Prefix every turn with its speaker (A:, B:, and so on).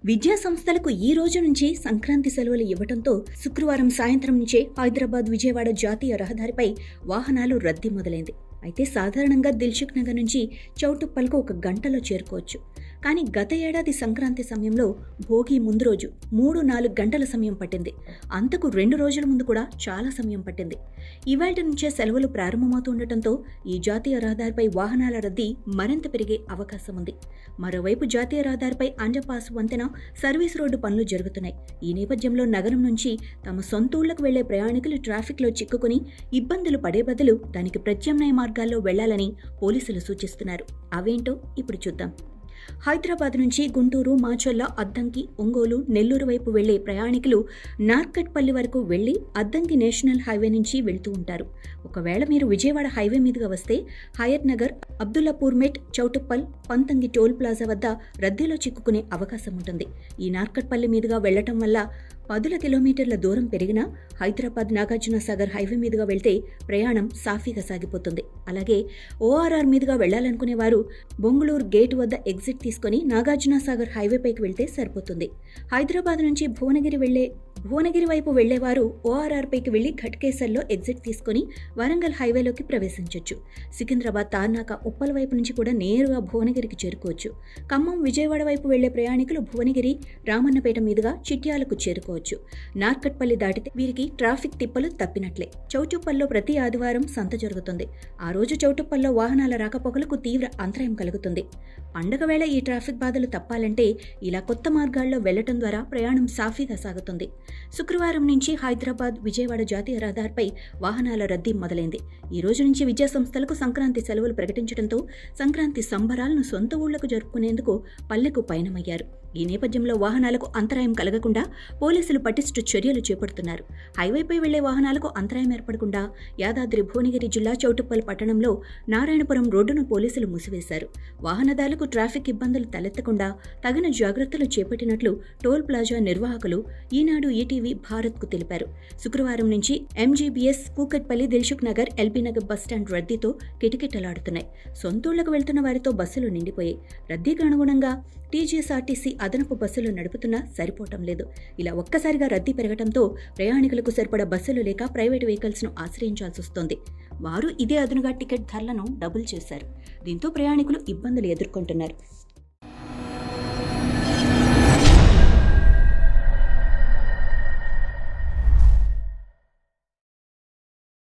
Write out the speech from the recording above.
A: విద్యా సంస్థలకు ఈ రోజు నుంచి సంక్రాంతి సెలవులు ఇవ్వడంతో శుక్రవారం సాయంత్రం నుంచే హైదరాబాద్ విజయవాడ జాతీయ రహదారిపై వాహనాలు రద్దీ మొదలైంది. అయితే సాధారణంగా దిల్సుఖ్ నగర్ నుంచి చౌటుప్పల్కు 1 గంటలో చేరుకోవచ్చు. కానీ గత ఏడాది సంక్రాంతి సమయంలో భోగి ముందు రోజు 3-4 గంటల సమయం పట్టింది. అంతకు 2 రోజుల ముందు కూడా చాలా సమయం పట్టింది. ఇవాళ్టి నుంచే సెలవులు ప్రారంభమవుతుండటంతో ఈ జాతీయ రహదారిపై వాహనాల రద్దీ మరింత పెరిగే అవకాశం ఉంది. మరోవైపు జాతీయ రహదారిపై అండర్పాస్ వంతెన సర్వీస్ రోడ్డు పనులు జరుగుతున్నాయి. ఈ నేపథ్యంలో నగరం నుంచి తమ సొంతూళ్లకు వెళ్లే ప్రయాణికులు ట్రాఫిక్లో చిక్కుకుని ఇబ్బందులు పడే బదులు దానికి ప్రత్యామ్నాయ మార్గాల్లో వెళ్లాలని పోలీసులు సూచిస్తున్నారు. అవేంటో ఇప్పుడు చూద్దాం. హైదరాబాద్ నుంచి గుంటూరు, మాచొల్ల, అద్దంకి, ఒంగోలు, నెల్లూరు వైపు వెళ్లే ప్రయాణికులు నార్కట్పల్లి వరకు వెళ్లి అద్దంకి నేషనల్ హైవే నుంచి వెళ్తూ ఉంటారు. ఒకవేళ మీరు విజయవాడ హైవే మీదుగా వస్తే హయత్ నగర్, అబ్దుల్లాపూర్ మెట్, చౌటుప్పల్, పంతంగి టోల్ ప్లాజా వద్ద రద్దీలో చిక్కుకునే అవకాశం ఉంటుంది. ఈ నార్కట్పల్లి మీదుగా వెళ్లటం వల్ల 10 కిలోమీటర్ల దూరం పెరిగినా హైదరాబాద్ నాగార్జున సాగర్ హైవే మీదుగా వెళ్తే ప్రయాణం సాఫీగా సాగిపోతుంది. అలాగే ఓఆర్ఆర్ మీదుగా వెళ్లాలనుకునే వారు బొంగుళూరు గేట్ వద్ద ఎగ్జిట్ తీసుకుని నాగార్జున సాగర్ హైవేపైకి వెళ్తే సరిపోతుంది. హైదరాబాద్ నుంచి భువనగిరి వైపు వెళ్లేవారు ఓఆర్ఆర్ పైకి వెళ్లి ఘట్కేసర్లో ఎగ్జిట్ తీసుకుని వరంగల్ హైవేలోకి ప్రవేశించవచ్చు. సికింద్రాబాద్, తార్నాక, ఉప్పల్ వైపు నుంచి కూడా నేరుగా భువనగిరికి చేరుకోవచ్చు. ఖమ్మం, విజయవాడ వైపు వెళ్లే ప్రయాణికులు భువనగిరి, రామన్నపేట మీదుగా చిట్యాలకు చేరుకోవచ్చు. నార్కట్పల్లి దాటితే వీరికి ట్రాఫిక్ తిప్పలు తప్పినట్లే. చౌటుప్పల్లో ప్రతి ఆదివారం సంత జరుగుతుంది. ఆ రోజు చౌటుప్పల్లో వాహనాల రాకపోకలకు తీవ్ర అంతరాయం కలుగుతుంది. పండగ వేళ ఈ ట్రాఫిక్ బాధలు తప్పాలంటే ఇలా కొత్త మార్గాల్లో వెళ్లటం ద్వారా ప్రయాణం సాఫీగా సాగుతుంది. శుక్రవారం నుంచి హైదరాబాద్ విజయవాడ జాతీయ రహదారిపై వాహనాల రద్దీ మొదలైంది. ఈ రోజు నుంచి విద్యా సంస్థలకు సంక్రాంతి సెలవులు ప్రకటించడంతో సంక్రాంతి సంబరాలను సొంత ఊళ్లకు జరుపుకునేందుకు పల్లెకు పయనమయ్యారు. ఈ నేపథ్యంలో వాహనాలకు అంతరాయం కలగకుండా పోలీసులు పటిష్ట చర్యలు చేపడుతున్నారు. హైవేపై వెళ్లే వాహనాలకు అంతరాయం ఏర్పడకుండా యాదాద్రి భువనగిరి జిల్లా చౌటుప్పల్ పట్టణంలో నారాయణపురం రోడ్డును పోలీసులు మూసివేశారు. వాహనదారులకు ట్రాఫిక్ ఇబ్బందులు తలెత్తకుండా తగిన జాగ్రత్తలు చేపట్టినట్లు టోల్ ప్లాజా నిర్వాహకులు ఈనాడు ఈటీవీ భారత్కు తెలిపారు. శుక్రవారం నుంచి MGBS, Kukatpally, Dilsukhnagar, LB Nagar bus stand రద్దీతో కిటకిటలాడుతున్నాయి. సొంతూళ్లకు వెళ్తున్న వారితో బస్సులు నిండిపోయాయి. రద్దీకి అనుగుణంగా టీజీఎస్ఆర్టీసీ అదనపు బస్సులు నడుపుతున్నా సరిపోవటం లేదు. ఇలా ఒక్కసారిగా రద్దీ పెరగడంతో ప్రయాణికులకు సరిపడా బస్సులు లేక ప్రైవేట్ వెహికల్స్ను ఆశ్రయించాల్సి వస్తోంది. వారు ఇదే అదనుగా టికెట్ ధరలను డబుల్ చేశారు. దీంతో ప్రయాణికులు ఇబ్బందులు ఎదుర్కొంటున్నారు.